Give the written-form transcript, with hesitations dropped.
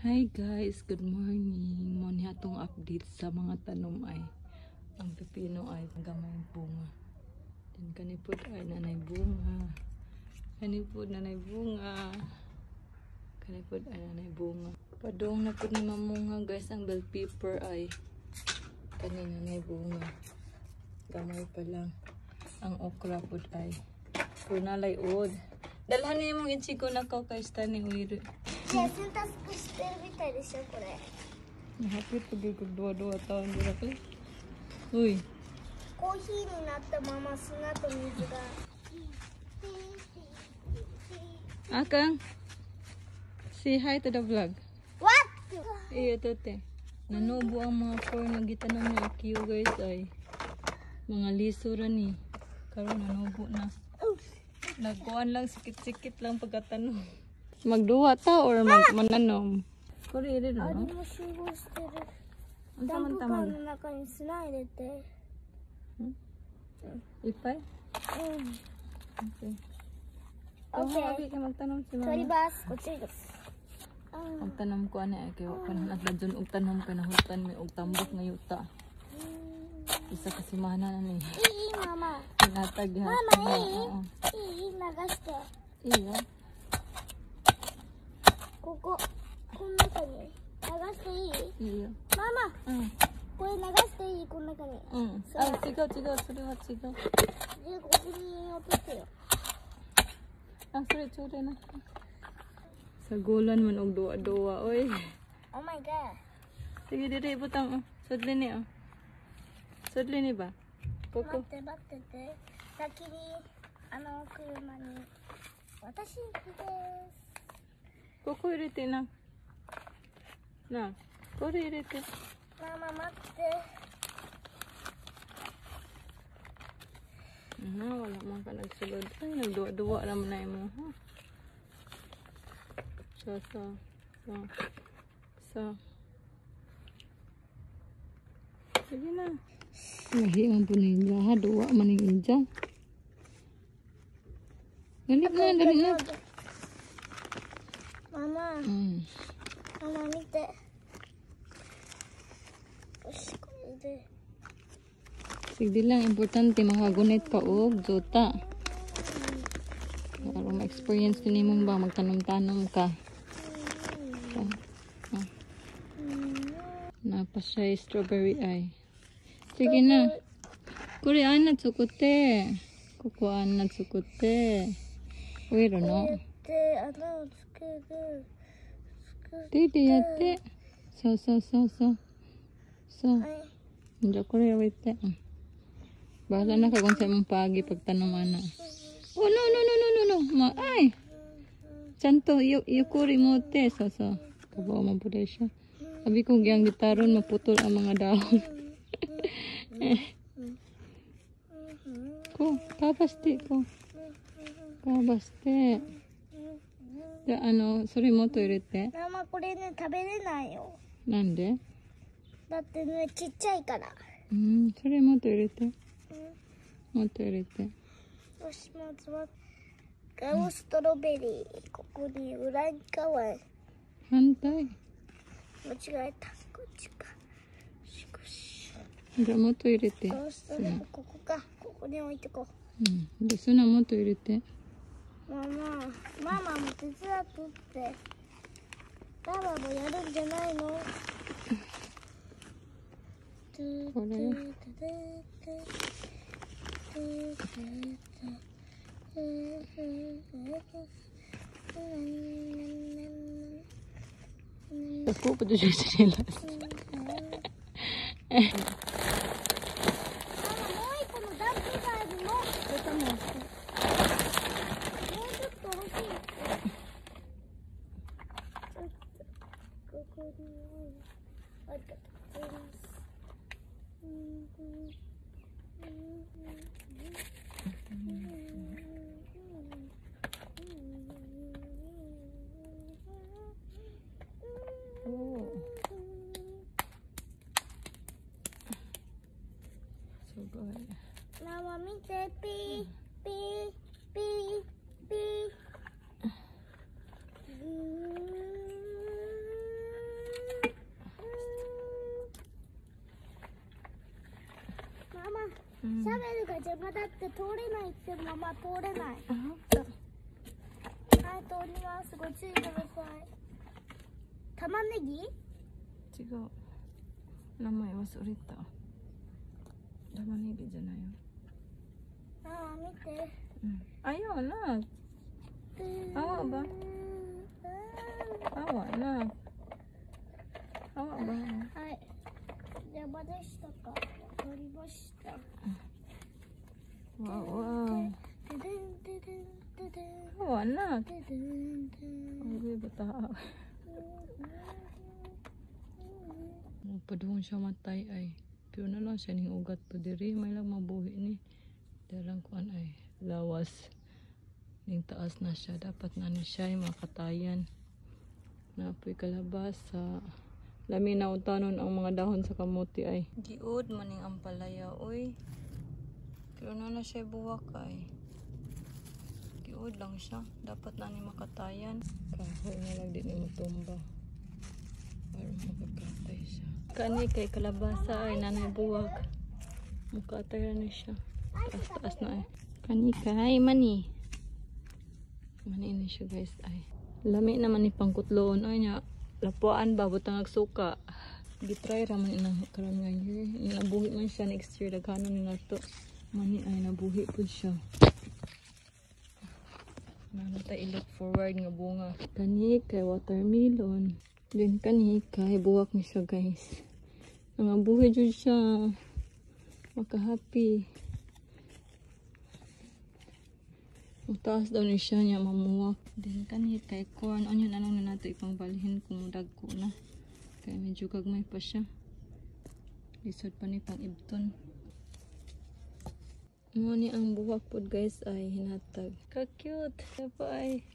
Hi guys, good morning. Mo ni atong update sa mga tanom ay ang pepino ay gamay bunga. Then kanipod ay nanay bunga. Kanipod nanay bunga. Kanipod ay nanay bunga. Padong na pud ni mamunga guys ang bell pepper ay kani nanay bunga. Gamay pa lang. Ang okra pud ay purnalay od. Dalhan niyo mong ichiko na ko kay stani uiro. 洗濯してるみたいでしょこれ。 Hapit pag dua-dua taon dira kay. Uy. コーヒーになったまま砂と水が。 Akang, say hi to the vlog. What? Iya tote. Nanubo ang mga corn na gitanong ni Akio guys ay mga liso ra ni. Karon nanubo na. Nagkuan lang sikit-sikit lang pagkatanom. Magduwa ta or mananom? Kuri rin アリ no? も集合してる。 Ang ダンプカー tamang-tamang. の中に砂入れて。 Ipay? うん。 Okay. Okay. Okay. Abi ka magtanom si 取り mama. ます。こっちです。うん。 Magtanom ko ani ay kay wa pa nadladyon og tanom kay nahutan may og tambok nga yuta. Isa ka simana na ni. いいママ。 Tinatag ha. Mama, Oo. いい流して。 Iya. ここ。この中に。流していい Iya. ママ。 Mm. これ流していいこの中に。 Mm. Ay, sigaw. Sorry, what sigaw? で、ここに落としてよ。 Ah, sorry, sorry na. Sa gulan man og duwa-duwa, oy. Oh my god. Sige, diri butang. Sudli ni, oh. Sudli ni ba? 待 Koko. って待ってて。先に車に。私行きです。 Koko irete na. Na. Kore irete. ママ待って。 Wala man ka nagsulod. Ay, nagduwa-duwa naman na mo, ha? Sige na. Mahiang po nila, ha? Duwa man yung inja. Dali na. ママ、 Mm. ママ見て。よし、これで。 Sige lang, importante makagunit ka og jota. Para ma-experience din mong ba magtanom-tanom ka. Napa siya strawberry ay. Sige na. Kuryaan na tsukote. Kukuan na tsukote. Uiro こう no. やって穴をつける。Didi yatte. So. はい。 Diyo ko rin wait. Bahala na ka kung sa mong pagi pagtanom ana. Oh no. Ay. Santo yukuri mo te. So. Kabaw man po siya. Sabi ko giyang gitaron maputol ang mga dahon. Ko, kabaste ko. Kabaste. Ya, sorry mo to irete. ママ、これね、食べれないよ。なんでだってね、ちっちゃいから。それもっと入れて。もっと入れて。よし、まずは、ガオストロベリー。ここに裏側へ。反対。間違えた。こっちか。しこし。じゃあもっと入れて。ガオストロベリー、ここか。ここに置いてこで、そんなもっと入れて。う。ママも手伝ってって。ママもやるんじゃないの？これ。Aku apa tuh jelas. ママ見て、ピーピーピーピー。जेव्हा ते थोडे नाही ते मामा थोडे नाहीはい通りますご注意ください玉ねぎ違う。名前忘れた。玉ねぎじゃないよ。ああ見てうん。Ayaw na. Awa ba? Awa na. Awa ba? はい邪魔でしたか取りました Wow, wow. てでんてでんてでん Awa na. てでんてん Ay, bata. Padung siya matay ay. Pero na lang siya ning ugat pa diri. May lang mabuhi ni. Dalang kuan ay lawas. Ning taas na siya. Dapat na ni siya ay makatayan. Napoy kalabasa. Lami na utanon ang mga dahon sa kamuti ay. Giud maning ampalaya oy. Pero na siya buwak ay. Giud lang siya. Dapat na ni makatayan. Kahoy na lang din ni matumba. Para makakatay siya. Kani kay kalabasa ay nanay buwak. Makatay na siya. Taas-taas na ay. Kani kay mani. Mani ni siya guys ay. Lami naman ni pangkutloon ay nya. Lapuan ba butang agsuka. Gitry ra man inang karon nga year. Nabuhi man siya next year daghanon ni nato. Mani ay nabuhi pud siya. Nana ta i-look forward nga bunga. Kani kay watermelon. Then kani kay buwak ni siya guys. Nga buhi jud siya. Maka-happy. Utaas daw ni siya niya mamuwak. Then kani kay corn. Onion anong na nato ipangbalhin kung dagko na. Kaya medyo gagmay pa siya. Lisod pa ni pang ibton. Mo ni ang buwak pod guys ay hinatag. Ka-cute. Kaya pa ay.